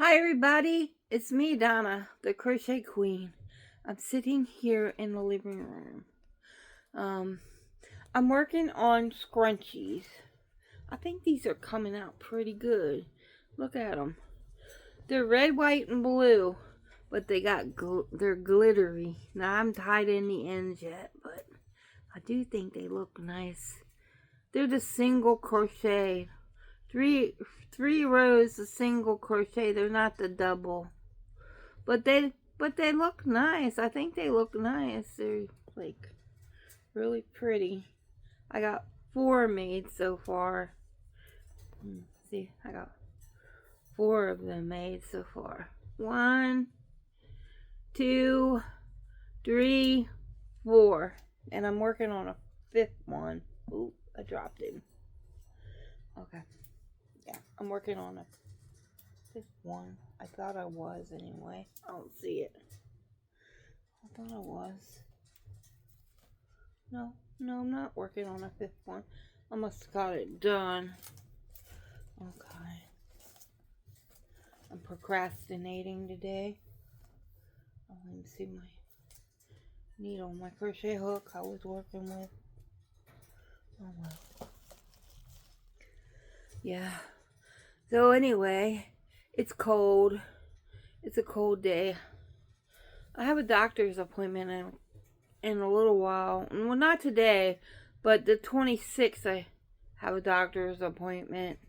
Hi everybody, it's me Donna, the Crochet Queen. I'm sitting here in the living room. I'm working on scrunchies. I think these are coming out pretty good. Look at them. They're red, white, and blue, but they're glittery. Now I haven't tied in the ends yet, but I do think they look nice. They're the single crochet. Three rows of single crochet. They're not the double, but they look nice. I think they look nice. They're like really pretty. I got 4 made so far. See, I got 4 of them made so far. 1, 2, 3, 4, and I'm working on a 5th one. Oop, I dropped it. Okay. Yeah, I'm working on a 5th one. I thought I was anyway. I don't see it. I thought I was. No, I'm not working on a 5th one. I must have got it done. Okay. I'm procrastinating today. Oh, let me see my needle, my crochet hook I was working with. Oh well. Yeah. So anyway, it's cold. It's a cold day. I have a doctor's appointment in a little while. Well, not today, but the 26th I have a doctor's appointment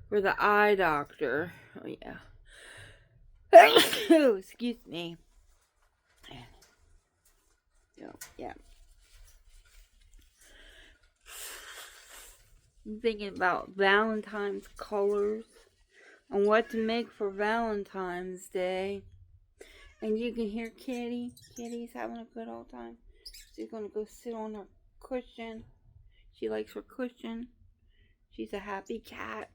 for the eye doctor. Oh yeah. Excuse me. Yeah. I'm thinking about Valentine's colors and what to make for Valentine's Day. And you can hear Kitty. Kitty's having a good old time. She's going to go sit on her cushion. She likes her cushion. She's a happy cat.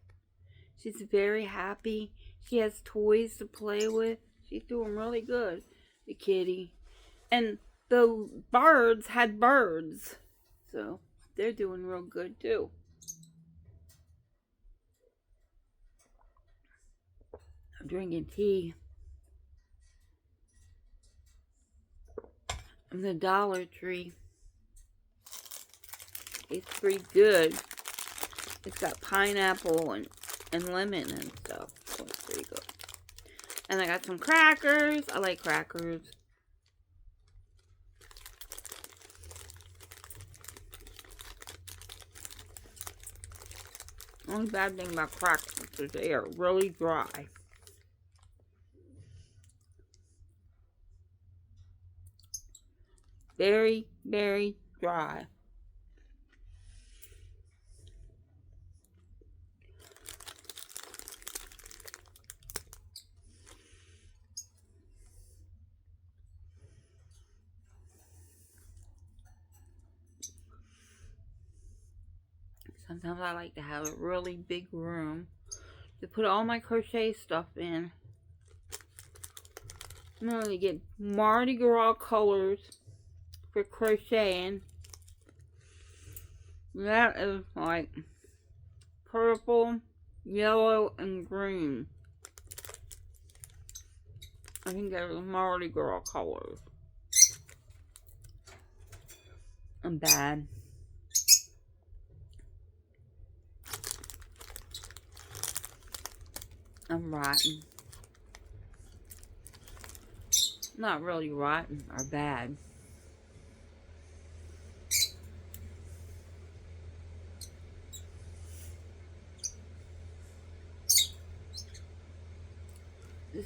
She's very happy. She has toys to play with. She's doing really good, the kitty. And the birds had birds. So they're doing real good too. I'm drinking tea. From the Dollar Tree. It's pretty good. It's got pineapple and lemon and stuff. So it's pretty good. And I got some crackers. I like crackers. The only bad thing about crackers is they are really dry. Very, very dry. Sometimes I like to have a really big room to put all my crochet stuff in. I'm going to get Mardi Gras colors for crocheting. That is like purple, yellow, and green. I think they're Mardi Gras colors. I'm bad. I'm rotten. Not really rotten or bad.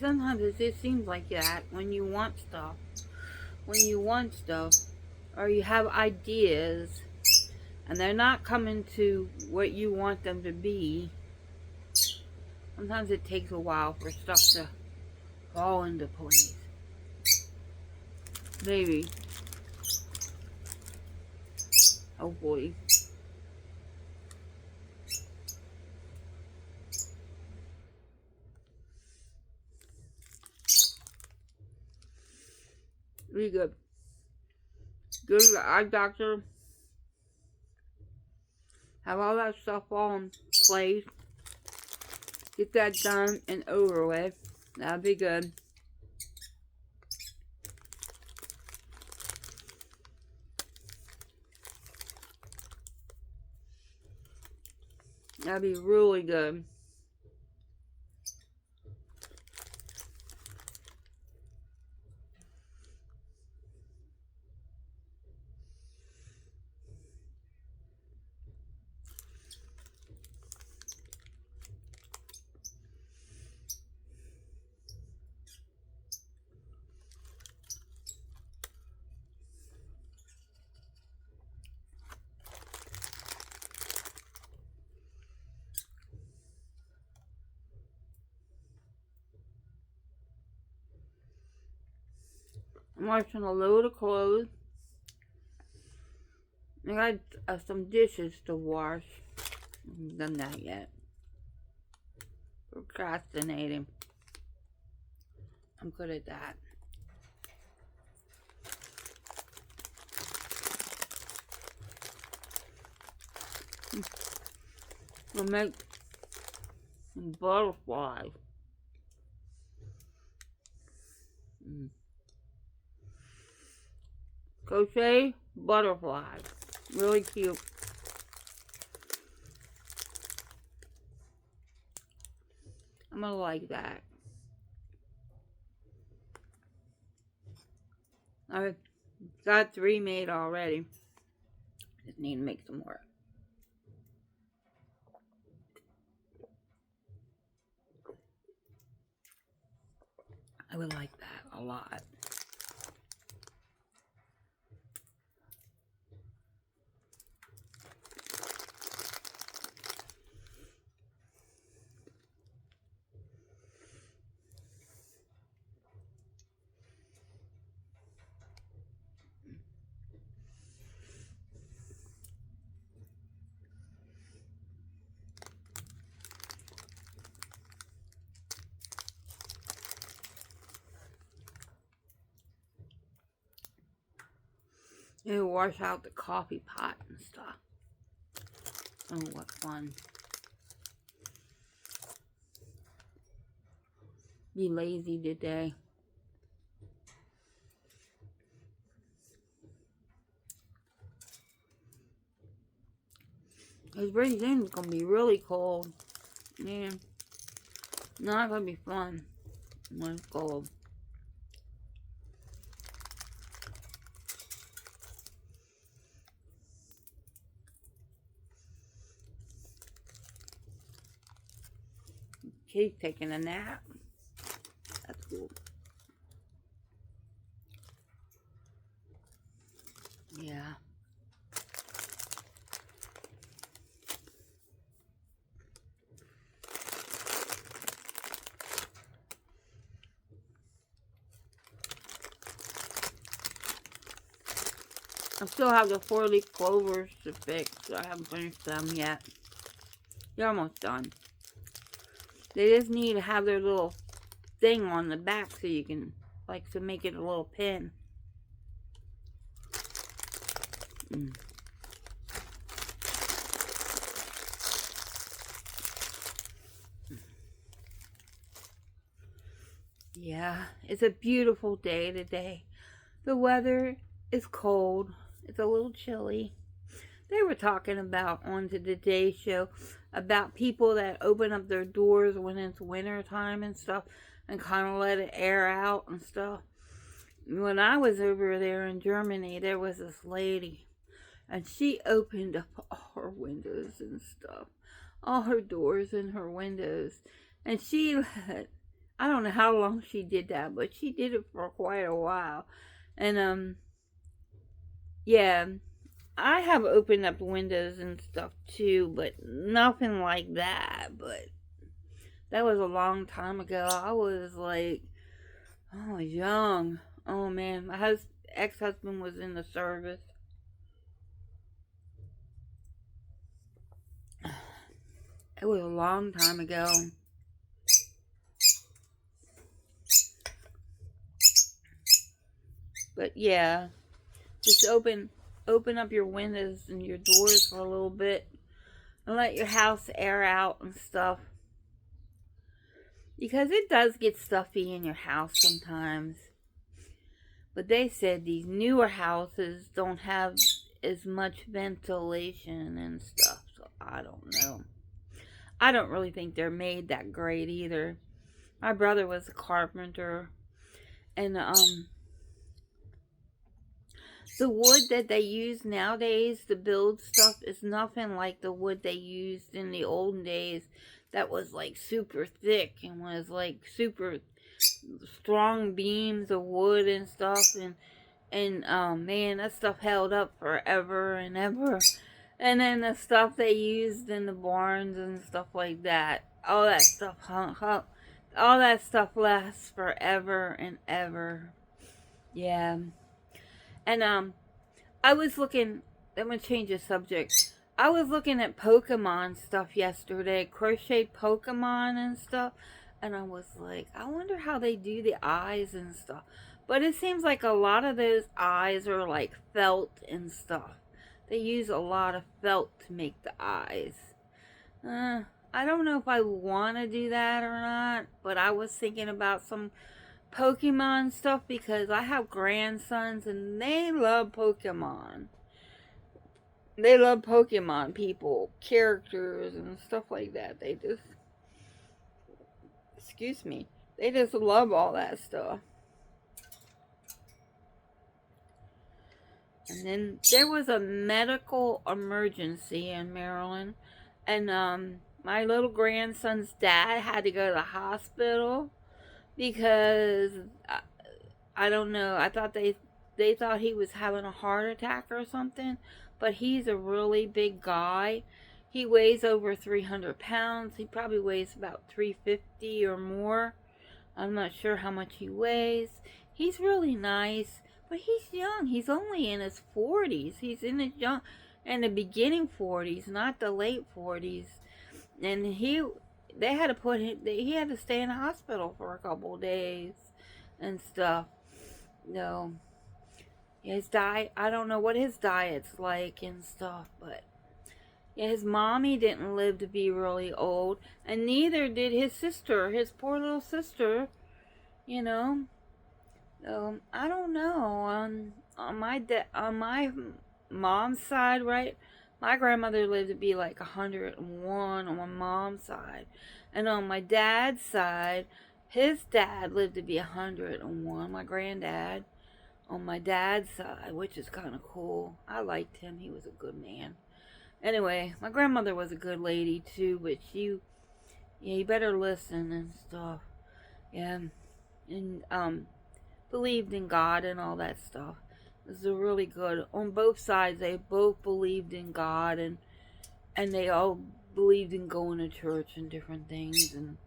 Sometimes it just seems like that when you want stuff. Or you have ideas and they're not coming to what you want them to be. Sometimes it takes a while for stuff to fall into place. Maybe. Hopefully. Really good. Go to the eye doctor. Have all that stuff all in place. Get that done and over with. That'd be good. That'd be really good. I'm washing a load of clothes. I got some dishes to wash. I haven't done that yet. Procrastinating. I'm good at that. We'll make some butterflies. Crochet butterflies. Really cute. I'm gonna like that. I've got 3 made already. Just need to make some more. I would like that a lot. You wash out the coffee pot and stuff. Oh, what fun. Be lazy today. It's pretty soon it's gonna be really cold. Man, not gonna be fun when it's cold. She's taking a nap. That's cool. Yeah. I still have the 4-leaf clovers to fix. So I haven't finished them yet. They're almost done. They just need to have their little thing on the back so you can, like, to make it a little pin. Yeah, it's a beautiful day today. The weather is cold. It's a little chilly. They were talking about on the Today Show about people that open up their doors when it's winter time and stuff and kind of let it air out and stuff. When I was over there in Germany, there was this lady and she opened up all her windows and stuff, all her doors and her windows, and she let, I don't know how long she did that, but she did it for quite a while. And yeah, I have opened up windows and stuff too, but nothing like that. But that was a long time ago. I was like, I was young. Oh man, my ex-husband was in the service. It was a long time ago. But yeah, just open up your windows and your doors for a little bit and let your house air out and stuff. Because it does get stuffy in your house sometimes. But they said these newer houses don't have as much ventilation and stuff. So I don't know. I don't really think they're made that great either. My brother was a carpenter, and the wood that they use nowadays to build stuff is nothing like the wood they used in the olden days that was like super thick and was like super strong beams of wood and stuff, and man, that stuff held up forever and ever. And then the stuff they used in the barns and stuff like that, all that stuff all that stuff lasts forever and ever. Yeah. And I was looking, I'm gonna change the subject. I was looking at Pokemon stuff yesterday, crochet Pokemon and stuff, and I was like, I wonder how they do the eyes and stuff. But it seems like a lot of those eyes are like felt and stuff. They use a lot of felt to make the eyes. I don't know if I want to do that or not, but I was thinking about some Pokemon stuff because I have grandsons and they love Pokemon. They love Pokemon people, characters and stuff like that. They just, excuse me, they just love all that stuff. And then there was a medical emergency in Maryland, and my little grandson's dad had to go to the hospital because I don't know. I thought they thought he was having a heart attack or something, but he's a really big guy. He weighs over 300 pounds. He probably weighs about 350 or more. I'm not sure how much he weighs. He's really nice. But he's young. He's only in his 40s. He's in his young, in the beginning 40s, not the late 40s. And they had to put him, he had to stay in the hospital for a couple of days and stuff. No, his diet, I don't know what his diet's like and stuff, but yeah, his mommy didn't live to be really old, and neither did his sister, his poor little sister, you know. I don't know. On my mom's side, right? My grandmother lived to be like 101 on my mom's side, and on my dad's side, his dad lived to be 101. My granddad, on my dad's side, which is kind of cool. I liked him. He was a good man. Anyway, my grandmother was a good lady too, but yeah, you better listen and stuff. Yeah, and believed in God and all that stuff. It was really good. On both sides, they both believed in God, and they all believed in going to church and different things, and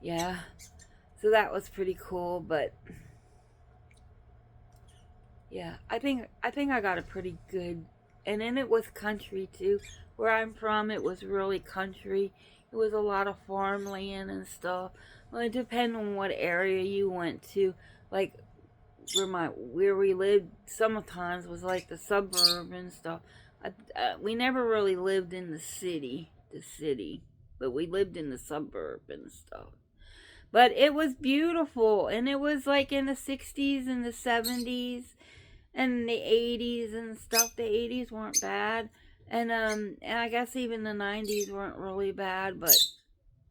yeah. So that was pretty cool, but yeah, I think I got a pretty good, and then it was country too. Where I'm from, it was really country. It was a lot of farmland and stuff. Well, it depends on what area you went to. Like where we lived, sometimes was like the suburb and stuff. We never really lived in the city, but we lived in the suburb and stuff. But it was beautiful, and it was like in the 60s and the 70s and the 80s and stuff. The 80s weren't bad, and I guess even the 90s weren't really bad, but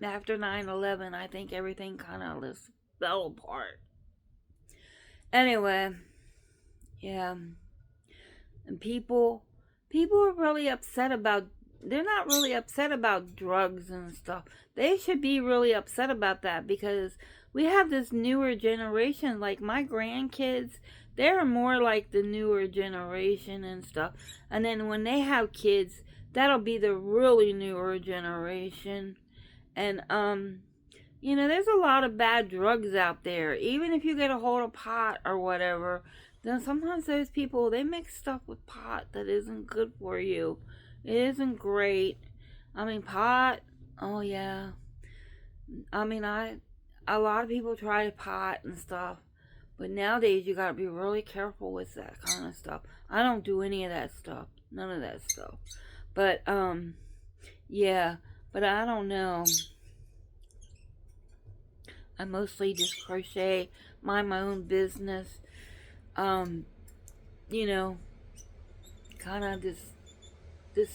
after 9/11, I think everything kind of just fell apart. Anyway, yeah, and people are really upset about, they're not really upset about drugs and stuff. They should be really upset about that, because we have this newer generation, like my grandkids, they're more like the newer generation and stuff. And then when they have kids, that'll be the really newer generation. And you know, there's a lot of bad drugs out there. Even if you get a hold of pot or whatever, then sometimes those people, they mix stuff with pot that isn't good for you. It isn't great. I mean, pot, oh yeah. I mean, a lot of people try pot and stuff, but nowadays you gotta be really careful with that kind of stuff. I don't do any of that stuff. None of that stuff. But, yeah. But I don't know. I mostly just crochet, mind my own business. You know, kind of just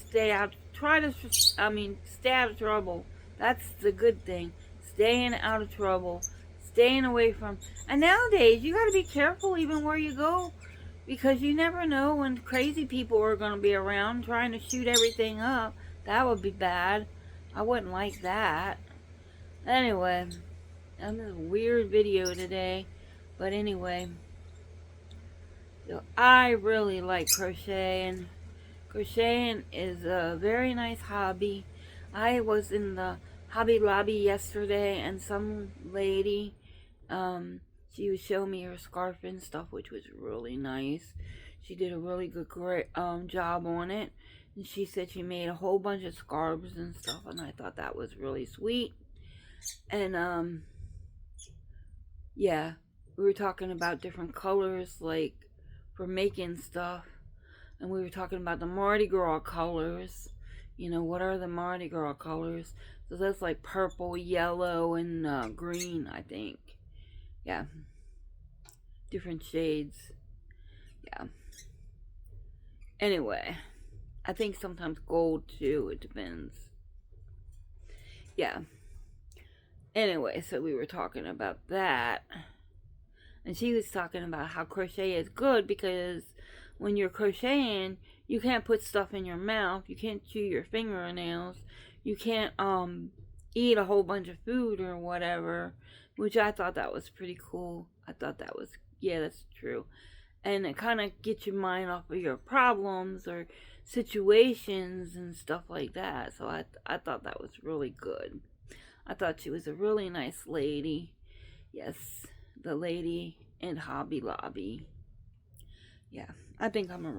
stay out. Try to, stay out of trouble. That's the good thing. Staying out of trouble. Staying away from. And nowadays, you got to be careful even where you go, because you never know when crazy people are going to be around trying to shoot everything up. That would be bad. I wouldn't like that. Anyway, I'm in a weird video today. But anyway, so I really like crocheting. Crocheting is a very nice hobby. I was in the Hobby Lobby yesterday, and some lady, she was showing me her scarf and stuff, which was really nice. She did a really great job on it, and she said she made a whole bunch of scarves and stuff, and I thought that was really sweet. And yeah, we were talking about different colors, like for making stuff, and we were talking about the Mardi Gras colors. You know, what are the Mardi Gras colors? So that's like purple, yellow, and green, I think. Yeah. Different shades. Yeah. Anyway, I think sometimes gold too. It depends. Yeah. Anyway, so we were talking about that. And she was talking about how crochet is good because when you're crocheting, you can't put stuff in your mouth. You can't chew your fingernails. You can't eat a whole bunch of food or whatever, which I thought that was pretty cool. I thought that was, yeah, that's true. And it kind of gets your mind off of your problems or situations and stuff like that. So I thought that was really good. I thought she was a really nice lady. Yes, the lady in Hobby Lobby. Yeah, I think I'm a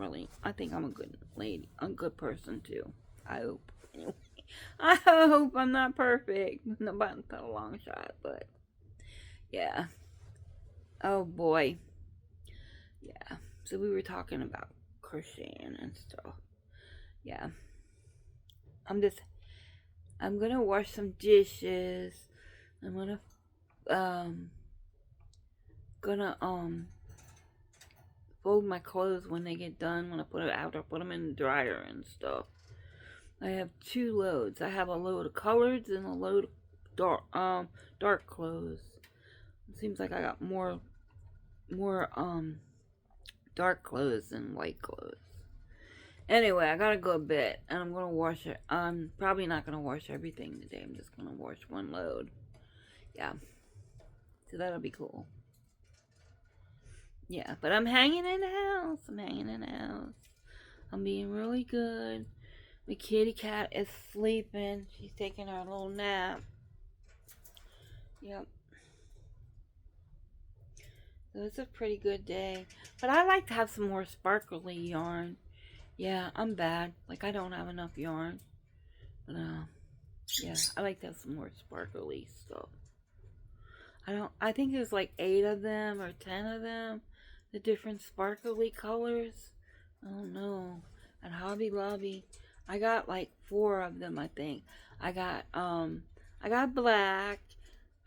good lady. I'm a good person too. I hope. Anyway, I hope I'm not perfect. No, but a long shot, but yeah. Oh boy. Yeah. So we were talking about crocheting and stuff. Yeah. I'm gonna wash some dishes. I'm gonna fold my clothes when they get done. When I put it out, I put them in the dryer and stuff. I have 2 loads. I have a load of colored and a load of dark clothes. It seems like I got more dark clothes than white clothes. Anyway, I gotta go to bed, and I'm gonna wash it. I'm probably not gonna wash everything today. I'm just gonna wash one load. Yeah. So that'll be cool. Yeah, but I'm hanging in the house. I'm being really good. My kitty cat is sleeping. She's taking her little nap. Yep. So it's a pretty good day. But I like to have some more sparkly yarn. Yeah, I'm bad. Like, I don't have enough yarn. But, yeah, I like to have some more sparkly stuff. I think there's like 8 of them or 10 of them. The different sparkly colors. I don't know. At Hobby Lobby, I got like 4 of them, I think. I got black.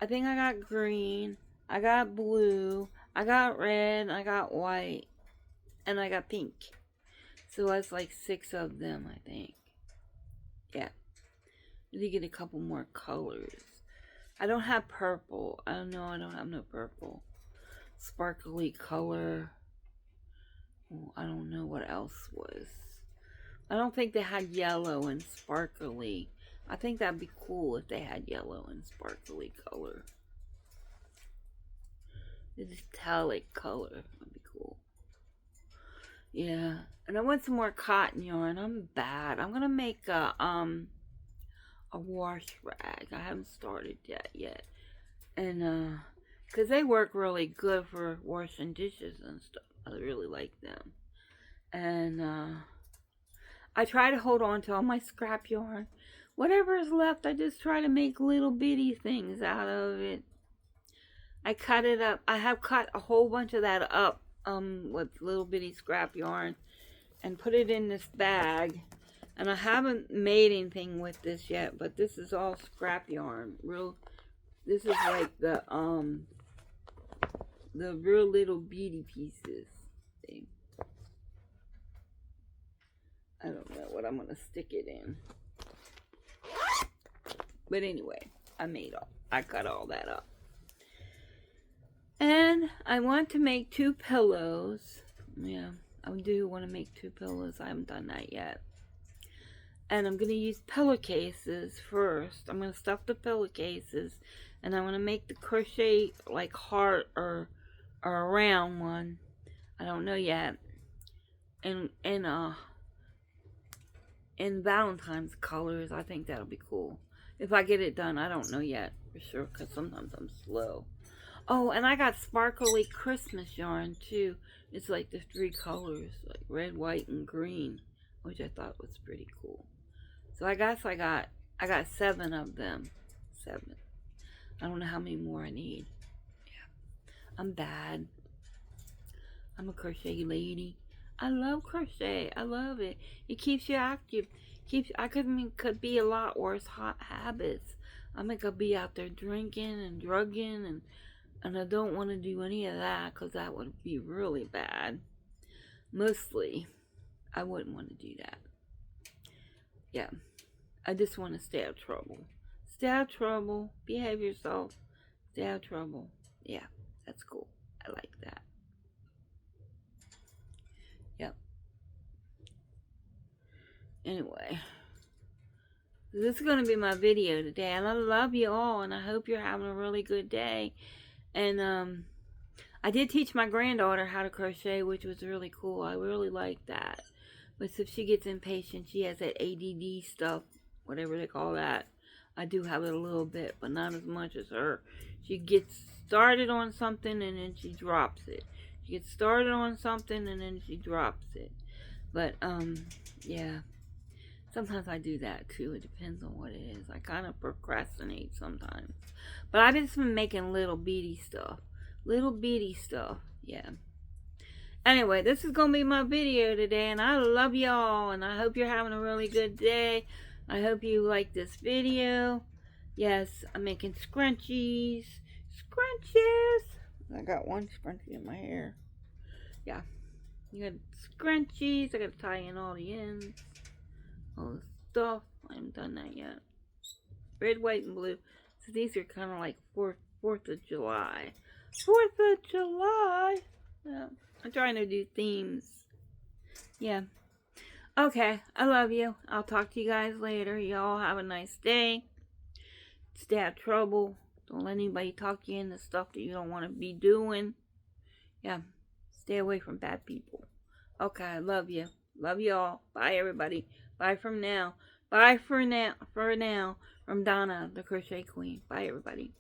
I think I got green. I got blue. I got red. I got white. And I got pink. So that's like 6 of them, I think. Yeah. I need to get a couple more colors. I don't have purple. I don't have no purple. Sparkly color. Oh, I don't know what else was. I don't think they had yellow and sparkly. I think that'd be cool if they had yellow and sparkly color. The metallic color would be cool. Yeah. And I want some more cotton yarn. I'm bad. I'm gonna make a wash rag. I haven't started yet. And because they work really good for washing dishes and stuff. I really like them. And I try to hold on to all my scrap yarn. Whatever is left, I just try to make little bitty things out of it. I cut it up. I have cut a whole bunch of that up with little bitty scrap yarn and put it in this bag. And I haven't made anything with this yet, but this is all scrap yarn. Real This is like the real little beady pieces. See? I don't know what I'm gonna stick it in. But anyway, I cut all that up. And I want to make 2 pillows. Yeah, I do want to make 2 pillows. I haven't done that yet. And I'm going to use pillowcases first. I'm going to stuff the pillowcases. And I want to make the crochet like heart or a round one. I don't know yet. In Valentine's colors. I think that'll be cool. If I get it done, I don't know yet for sure, because sometimes I'm slow. Oh, and I got sparkly Christmas yarn too. It's like the 3 colors, like red, white, and green, which I thought was pretty cool. So I guess I got 7 of them. 7. I don't know how many more I need. Yeah, I'm bad. I'm a crochet lady. I love crochet. I love it. It keeps you active. Could be a lot worse hot habits. I could be out there drinking and drugging, and I don't want to do any of that, because that would be really bad. Mostly, I wouldn't want to do that. Yeah, I just want to stay out of trouble. Stay out of trouble. Behave yourself. Stay out of trouble. Yeah, that's cool. I like that. Yep. Anyway, this is going to be my video today, and I love you all, and I hope you're having a really good day. And I did teach my granddaughter how to crochet, which was really cool. I really like that. But if she gets impatient, she has that ADD stuff, whatever they call that. I do have it a little bit, but not as much as her. She gets started on something, and then she drops it. She gets started on something, and then she drops it. But, yeah. Sometimes I do that too. It depends on what it is. I kind of procrastinate sometimes. But I've just been making little beady stuff. Little beady stuff. Yeah. Anyway, this is going to be my video today. And I love y'all. And I hope you're having a really good day. I hope you like this video. Yes, I'm making scrunchies. Scrunchies. I got one scrunchie in my hair. Yeah. You got scrunchies. I got to tie in all the ends. All the stuff. I haven't done that yet. Red, white, and blue. So these are kind of like 4th of July. 4th of July. Yeah. I'm trying to do themes. Yeah. Okay. I love you. I'll talk to you guys later. Y'all have a nice day. Stay out of trouble. Don't let anybody talk you into stuff that you don't want to be doing. Yeah. Stay away from bad people. Okay. I love you. Love you all. Bye, everybody. Bye from now. Bye for now. From Donna, the Crochet Queen. Bye, everybody.